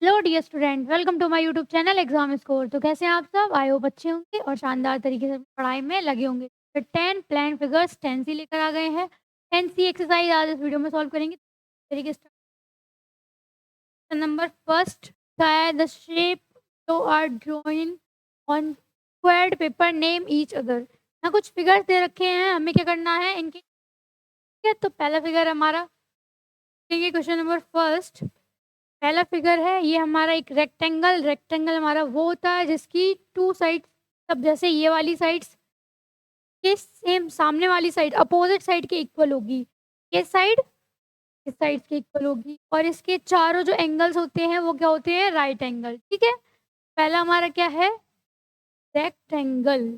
Hello dear student, welcome to my YouTube channel exam score. तो कैसे हैं आप सब? आई होप अच्छे होंगे और शानदार तरीके से पढ़ाई में लगे होंगे। तो 10 प्लान फिगर्स 10 सी लेकर आ गए हैं। 10 सी एक्सरसाइज आज इस वीडियो में सॉल्व करेंगे। तरीके से नंबर फर्स्ट है द शेप जो are drawing on squared paper name each other. यहाँ कुछ फिगर्स दे रखे हैं, हमें क्या करना है इनके। तो पहला फिगर हमारा क्वेश्चन नंबर फर्स्ट। पहला फिगर है ये हमारा एक रेक्टेंगल हमारा वो होता है जिसकी टू साइड, सब जैसे ये वाली साइड्स के सेम सामने वाली साइड अपोजिट साइड के इक्वल होगी। ये साइड इस साइड के इक्वल होगी और इसके चारों जो एंगल्स होते हैं वो क्या होते हैं? Right angle. ठीक है, पहला हमारा क्या है? रेक्टेंगल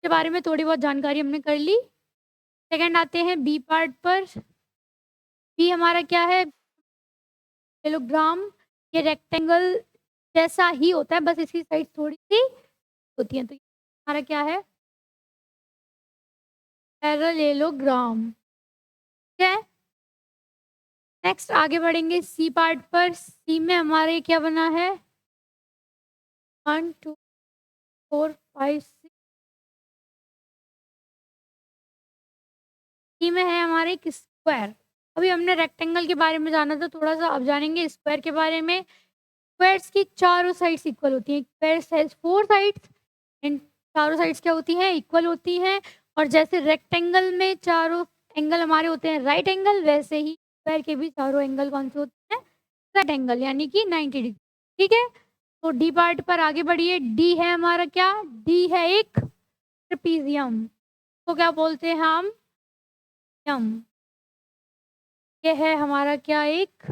के बारे में थोड़ी बहुत जानकारी हमने कर ली। सेकंड आते हैं बी पार्ट पर। बी हमारा क्या है? किलोग्राम। ये रेक्टेंगल जैसा ही होता है, बस इसकी साइड थोड़ी सी होती है। तो ये हमारा क्या है? पैरेललोग्राम। ठीक है, नेक्स्ट आगे बढ़ेंगे सी पार्ट पर। सी में हमारे क्या बना है? 1 2 4 5 6। सी में है हमारे एक स्क्वायर। अभी हमने रेक्टेंगल के बारे में जाना था थोड़ा सा, अब जानेंगे स्क्वायर के बारे में। स्क्वायर्स की चारों साइड्स इक्वल होती हैं। स्क्वायर हैज 4 साइड्स एंड चारों साइड्स क्या होती हैं? इक्वल होती हैं। और जैसे रेक्टेंगल में चारों एंगल हमारे होते हैं राइट एंगल, वैसे ही स्क्वायर के भी चारों एंगल कौन से होते हैं? राइट एंगल, यानी कि 90 डिग्री। ठीक है, तो डी पार्ट पर आगे बढ़िए। डी है हमारा क्या? डी है एक ट्रेपीजियम। तो क्या बोलते हैं हम? यम। ये है हमारा क्या? एक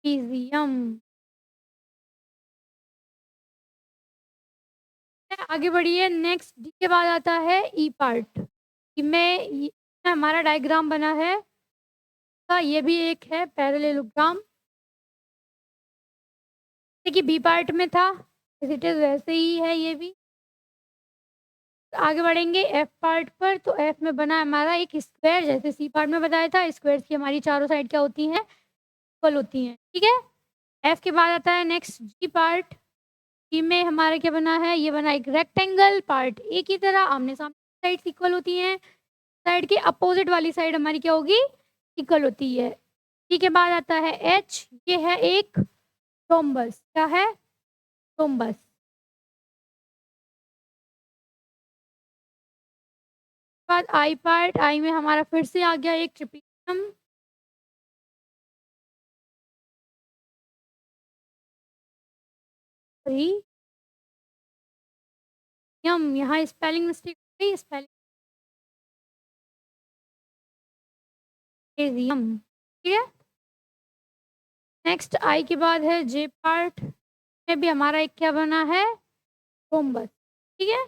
ट्रेपीजियम। आगे बढ़िए। नेक्स्ट डी के बाद आता है ई पार्ट। में हमारा डायग्राम बना है का, ये भी एक है पैरेललोग्राम। देखिए बी पार्ट में था, इट इज वैसे ही है ये भी। आगे बढ़ेंगे एफ पार्ट पर। तो एफ में बना हमारा एक स्क्वायर, जैसे सी पार्ट में बताया था स्क्वायर की हमारी चारों साइड क्या होती हैं? इक्वल होती हैं। ठीक है, एफ के बाद आता है नेक्स्ट जी पार्ट। जी में हमारा क्या बना है? ये बना एक रेक्टेंगल। पार्ट ए की तरह आमने सामने साइड इक्वल होती हैं। साइड के अपोजिट वाली साइड हमारी क्या होगी? इक्वल होती है। टी के बाद आता है एच। ये है एक रोम्बस। क्या है? रोम्बस। बाद आई पार्ट। आई में हमारा फिर से आ गया एक ट्रिपिजियम। यम, यहाँ स्पेलिंग मिस्टेक हो गई। स्पेलिंग यम। ठीक है, नेक्स्ट आई के बाद है जे पार्ट। में भी हमारा एक क्या बना है? रोम्बस। ठीक है,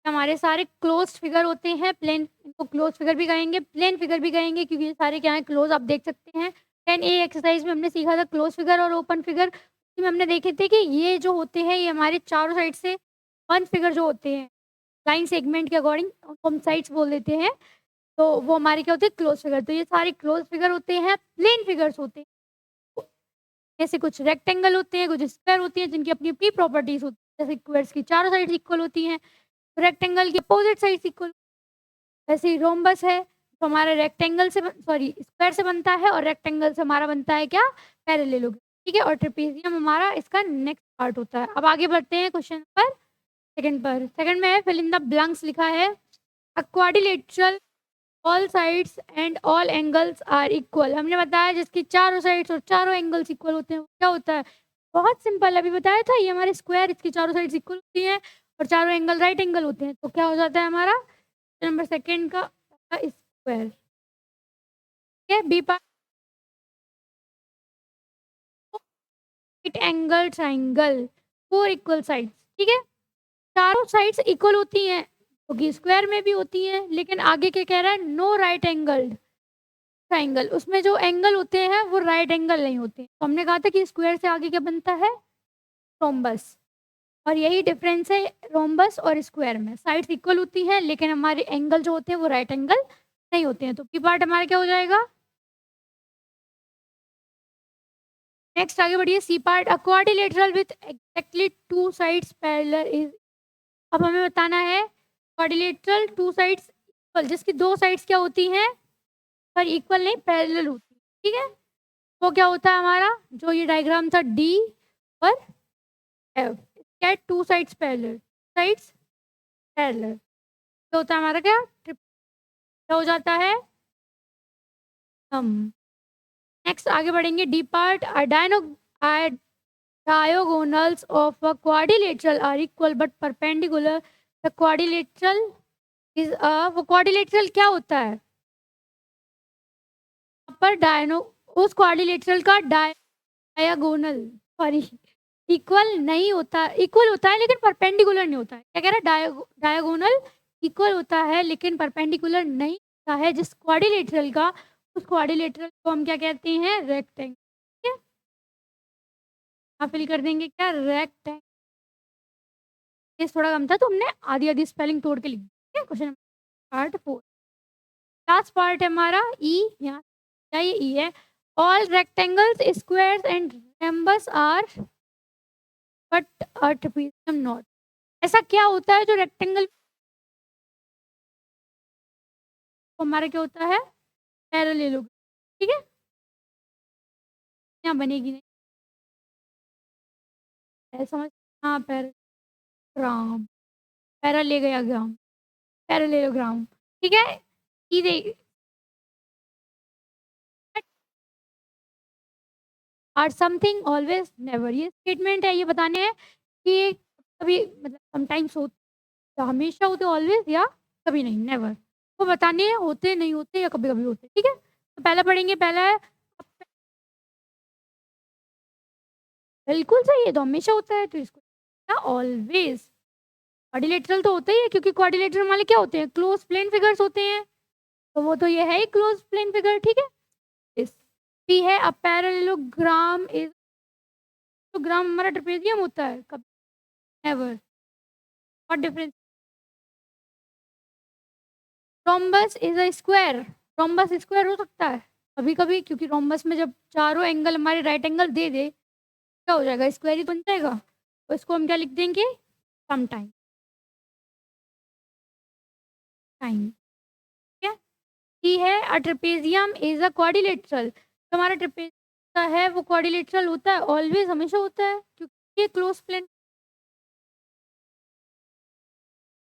हमारे सारे क्लोज्ड फिगर होते हैं। प्लेन इनको क्लोज फिगर भी कहेंगे, प्लेन फिगर भी कहेंगे, क्योंकि ये सारे क्या है? क्लोज। आप देख सकते हैं 10 ए एक्सरसाइज में हमने सीखा था क्लोज फिगर और ओपन फिगर। उसमें हमने देखे थे कि ये जो होते हैं ये हमारे चारों साइड से वन फिगर जो होते हैं लाइन सेगमेंट के अकॉर्डिंग हम साइड्स बोल देते हैं, तो वो हमारे क्या होते हैं? Close figure. तो ये सारे क्लोज फिगर होते हैं, प्लेन फिगर्स होते हैं। जैसे कुछ रेक्टेंगल होते हैं, कुछ स्क्वायर होती हैं जिनकी अपनी अपनी प्रॉपर्टीज होती है। जैसे स्क्वायर्स की चारों साइड इक्वल होती हैं, रेक्टेंगल की अपोजिट साइड इक्वल। ऐसे ही रोम्बस है तो हमारा रेक्टेंगल से सॉरी स्क्वायर से बनता है और रेक्टेंगल से हमारा बनता है क्या? पैरेललोग्राम। ठीक है, और ट्रेपेजियम हमारा इसका नेक्स्ट पार्ट होता है। अब आगे बढ़ते हैं क्वेश्चन पर सेकंड पर। सेकंड में है फिल इन द ब्लैंक्स लिखा है। A quadrilateral all sides and all angles are equal. हमने बताया जिसकी चारों साइड्स और चारों एंगल्स इक्वल होते हैं वो क्या होता है? बहुत सिंपल, अभी बताया था। ये हमारे स्क्वायर, इसकी चारों साइड्स इक्वल होती हैं और चारों एंगल राइट एंगल होते हैं, तो क्या हो जाता है हमारा? नंबर सेकंड का स्क्वायर। ठीक है, B part right angle triangle, four equal sides. ठीक है, चारों साइड्स इक्वल होती हैं क्योंकि स्क्वायर में भी होती हैं, लेकिन आगे क्या कह रहा है? No right angle triangle. उसमें जो एंगल होते हैं वो राइट एंगल नहीं होते। तो हमने कहा था कि स्क्वायर से आगे क्या बनता है? रोम्बस। और यही डिफरेंस है रोम्बस और स्क्वायर में। साइड्स इक्वल होती हैं लेकिन हमारे एंगल जो होते हैं वो राइट एंगल नहीं होते हैं, तो बी पार्ट हमारा क्या हो जाएगा? नेक्स्ट आगे बढ़िए, C part, a quadrilateral with exactly 2 sides parallel is. अब हमें बताना है क्वाड्रिलेटरल 2 साइड्स इक्वल, जिसकी 2 साइड्स क्या होती हैं? पर इक्वल नहीं, पैरेलल होती है, ठीक है? वो क्या होता है हमारा, जो ये डायग्राम था डी और एफ, क्या है? 2 साइड्स पैरेलल, साइड्स पैरेलल, तो होता है हमारा क्या? क्या हो जाता है? हम नेक्स्ट आगे बढ़ेंगे, D part, diagonals of a quadrilateral are equal but perpendicular. The quadrilateral is a, वो quadrilateral क्या होता है? पर डायनो, उस क्वाड्रिलेटरल का डायगोनल, सॉरी, इक्वल नहीं होता, इक्वल होता है लेकिन परपेंडिकुलर नहीं होता है। क्या कह रहा है? डायगोनल इक्वल होता है लेकिन परपेंडिकुलर नहीं होता है, जिस क्वाड्रिलेटरल का, उस क्वाड्रिलेटरल को हम क्या कहते हैं? रेक्टेंगल। ठीक है, आप फिल कर देंगे क्या? रेक्टेंगल। ये थोड़ा कम था तो हमने आधी आधी स्पेलिंग तोड़ के लिख दी। ठीक है, क्वेश्चन पार्ट 4, लास्ट पार्ट है हमारा ई, यहाँ क्या ये ई है? All rectangles, squares and rhombus are but a trapezium not. ऐसा क्या होता है जो रेक्टेंगल हमारा क्या होता है? पैरेललोग्राम। ठीक है, यहाँ बनेगी नहीं, समझ? हाँ, पैराग्राम, पैरा ले गया ग्राम, पैरेललोग्राम। ठीक है, ई देख, आर समथिंग ऑलवेज नेवर, ये स्टेटमेंट है, ये बताने हैं कि कभी मतलब समटाइम्स होते, या हमेशा होते, ऑलवेज, या कभी नहीं, नेवर। वो बताने हैं होते, नहीं होते, या कभी कभी होते। ठीक है, तो पहला पढ़ेंगे, पहला है, बिल्कुल सही है, तो हमेशा होता है, तो इसको ऑलवेज। क्वाड्रिलेटरल तो होता ही है, क्योंकि क्वाड्रिलेटरल वाले क्या होते हैं? क्लोज प्लेन फिगर्स होते हैं, तो वो तो ये है ही क्लोज प्लेन फिगर। ठीक है, इस पी है, अ पैरेललोग्राम इज, तो ग्राम हमारा ट्रेपेजियम होता है, कभी never. What difference? Rhombus is a square, rhombus square हो सकता है कभी कभी, क्योंकि रोम्बस में जब चारों एंगल हमारे राइट एंगल दे दे, क्या हो जाएगा? स्क्वायर ही बन जाएगा। तो इसको हम क्या लिख देंगे? Some time, time. ठीक है, सी है, a trapezium is a quadrilateral, जो हमारा ट्रेपेजियम का है वो क्वाड्रिलेटरल होता है, ऑलवेज, हमेशा होता है, क्योंकि ये क्लोज प्लेन,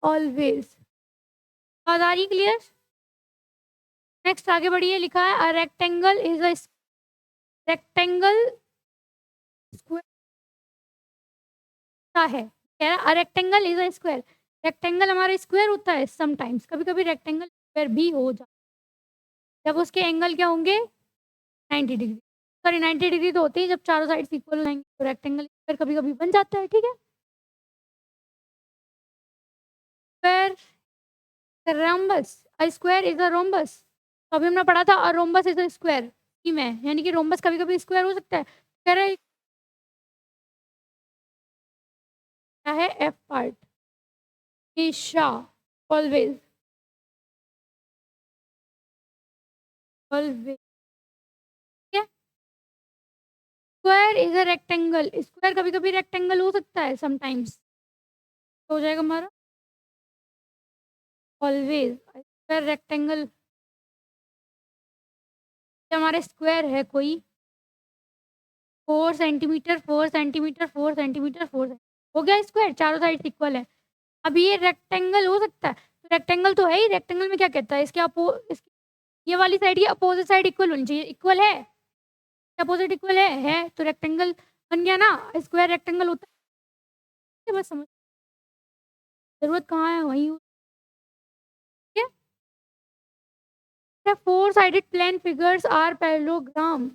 ऑलवेज। बात आ रही क्लियर? नेक्स्ट आगे बढ़िए, लिखा है, a rectangle is a rectangle square है, कह रहा है, a rectangle is a square, rectangle हमारा स्क्वायर होता है समटाइम्स, कभी कभी रेक्टेंगल स्क्वायर भी हो जाता है, जब उसके एंगल क्या होंगे? 90 डिग्री, सॉरी 90 डिग्री तो होते ही जब चारों साइड इक्वल हो जाएंगे, तो रेक्टेंगल स्क्वायर कभी कभी बन जाता है। ठीक है, square, rhombus, a square is a rhombus, तो अभी हमने पढ़ा था a rhombus is a square की में, यानी कि रोम्बस कभी कभी स्क्वायर हो सकता है। कह रहा है क्या है? एफ पार्ट, हमेशा, always, always. Square is a rectangle, square कभी कभी रेक्टेंगल हो सकता है समटाइम्स, तो हो जाएगा हमारा ऑलवेज। स्क्वायर रेक्टेंगल, हमारे स्क्वायर है कोई 4 सेंटीमीटर, 4 सेंटीमीटर, 4 सेंटीमीटर, 4 हो गया स्क्वायर, चारों साइड इक्वल है। अब ये रेक्टेंगल हो सकता है, तो रेक्टेंगल तो है ही, रेक्टेंगल में क्या कहता है? इसके ये वाली साइड की अपोजिट साइड इक्वल होनी चाहिए, इक्वल है, अपोजिट इक्वल है, तो रेक्टेंगल बन गया ना, स्क्वायर रेक्टेंगल होता है, बस समझ, जरूरत कहाँ है वहीं। ठीक है, 4 sided plane figures are parallelogram,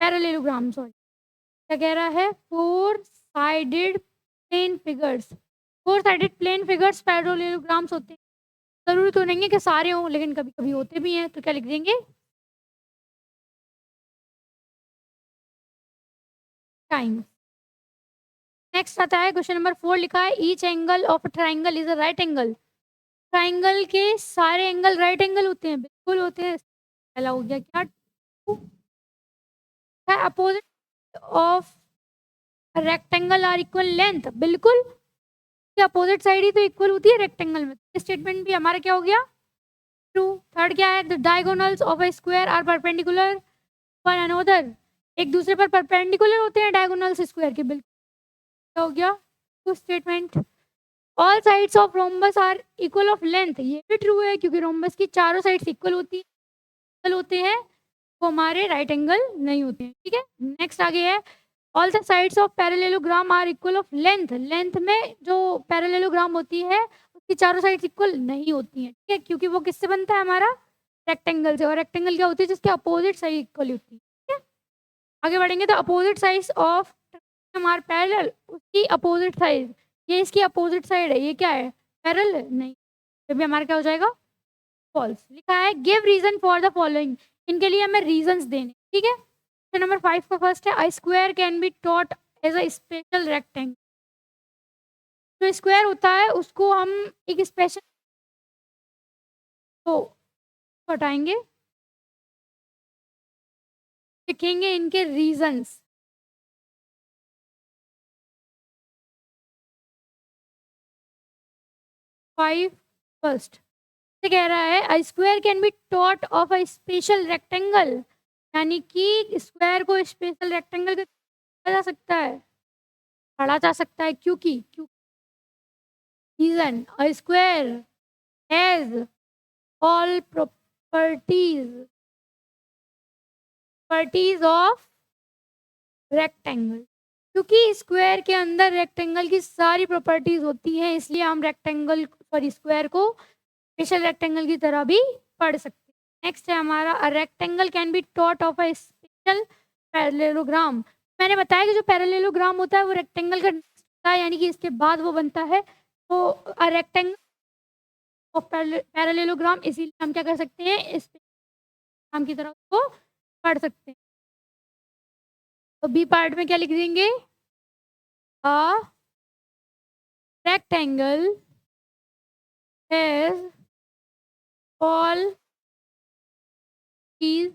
parallelogram, sorry, क्या कह रहा है? 4 sided plane figures, 4 sided plane figures parallelograms होते हैं, जरूरी तो नहीं है कि सारे हों, लेकिन कभी कभी होते भी हैं, तो क्या लिख देंगे? टाइम। नेक्स्ट आता है क्वेश्चन नंबर 4, लिखा है, each angle of triangle is a right angle, triangle के सारे एंगल राइट एंगल होते हैं, बिल्कुल होते हैं, पहला हो गया क्या, 2 opposite of rectangle are equal length, बिल्कुल अपोजिट साइड ही तो इक्वल होती है रेक्टेंगल में। ये स्टेटमेंट भी हमारा क्या हो गया, ट्रू। थर्ड क्या है, the diagonals of a square are perpendicular one another, एक दूसरे पर परपेंडिकुलर होते हैं डायगोनल्स स्क्वायर के, बिल्कुल क्या हो गया, true statement. All sides of rhombus are equal of length, ये भी ट्रू है क्योंकि रोम्बस की चारों साइड्स इक्वल होते हैं, वो हमारे राइट एंगल नहीं होते हैं, ठीक है। नेक्स्ट आगे है, all the sides of parallelogram are equal of length, length में जो पैरेललोग्राम होती है उसकी चारों साइड्स इक्वल नहीं होती हैं, ठीक है, क्योंकि वो किससे बनता है हमारा, रेक्टेंगल से, और रेक्टेंगल क्या होती है, जिसके अपोजिट साइड इक्वल होती है, ठीक है। आगे बढ़ेंगे, तो opposite sides of are parallel, उसकी अपोजिट साइड, ये इसकी अपोजिट साइड है, ये क्या है, पैरेलल नहीं, तो भी हमारा क्या हो जाएगा, फॉल्स। लिखा है give reason for the following, इनके लिए हमें रीजंस देने, ठीक है। क्वेश्चन नंबर 5 का फर्स्ट है, I square can be taught as a special rectangle, जो स्क्वायर होता है उसको हम एक स्पेशल तो हटाएंगे, लिखेंगे इनके रीजंस। फाइव फर्स्ट से कह रहा है, I square can be taught of a special rectangle, यानी कि स्क्वायर को स्पेशल रेक्टेंगल का जा सकता है, पढ़ा जा सकता है, क्योंकि reason, a square has all properties of rectangle, क्योंकि स्क्वायर के अंदर रेक्टेंगल की सारी प्रॉपर्टीज होती हैं, इसलिए हम रेक्टेंगल सॉरी स्क्वायर को स्पेशल रेक्टेंगल की तरह भी पढ़ सकते हैं। नेक्स्ट है हमारा, a rectangle can be taught of a special parallelogram, मैंने बताया कि जो पैरेललोग्राम होता है वो रेक्टेंगल का होता है, यानी कि इसके बाद वो बनता है, तो अ रेक्टेंगल ऑफ पैरेललोग्राम, इसीलिए हम क्या कर सकते हैं, इस नाम की तरह उसको पढ़ सकते हैं। तो बी पार्ट में क्या लिख देंगे, a rectangle has all these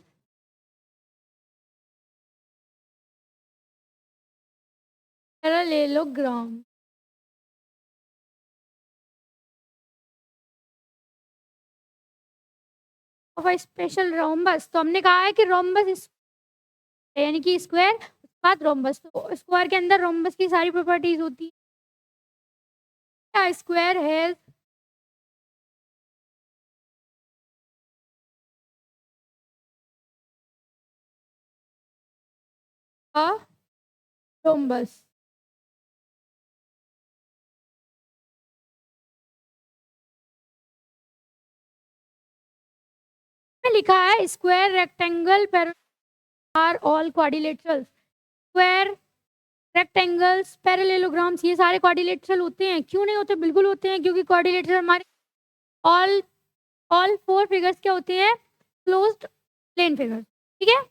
parallelogram of a special rhombus, तो हमने कहा है कि रोम्बस यानी कि स्क्वायर, उसके बाद रोम्बस, तो स्क्वायर के अंदर रोम्बस की सारी प्रॉपर्टीज होती है, स्क्वायर हैज अ रोम्बस। लिखा है square rectangle are all quadrilateral, square rectangles parallelograms ये सारे क्वाड्रिलेटरल होते हैं, क्यों नहीं होते, बिल्कुल होते हैं, क्योंकि क्वाड्रिलेटरल हमारे ऑल 4 फिगर्स क्या होते हैं, क्लोज्ड प्लेन फिगर्स, ठीक है,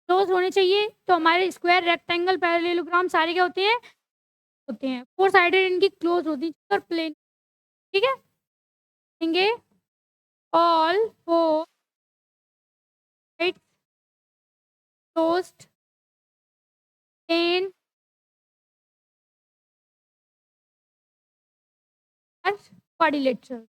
क्लोज होने चाहिए, तो हमारे स्क्वायर रेक्टेंगल पैरेललोग्राम सारे क्या होते हैं 4 साइडेड, इनकी क्लोज होती है और प्लेन, ठीक है, देंगे ऑल 4 साइड्स क्लोज्ड प्लेन और क्वाड्रिलेटरल,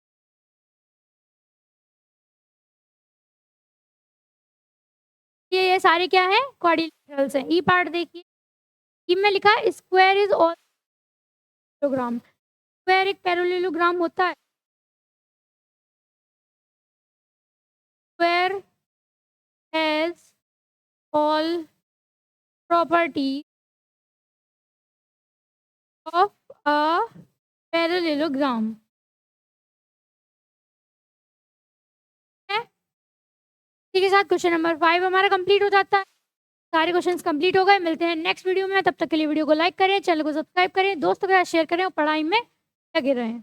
ये सारे क्या है, क्वाड्रिलेटरल्स हैं। ई पार्ट देखिए, ई में लिखा है square is all parallelogram, square एक पैरेललोग्राम होता है, square has all property of a parallelogram, इसी के साथ क्वेश्चन नंबर 5 हमारा कंप्लीट हो जाता है। सारे क्वेश्चंस कंप्लीट हो गए, मिलते हैं नेक्स्ट वीडियो में, तब तक के लिए वीडियो को लाइक करें, चैनल को सब्सक्राइब करें, दोस्तों के साथ शेयर करें और पढ़ाई में लगे रहें।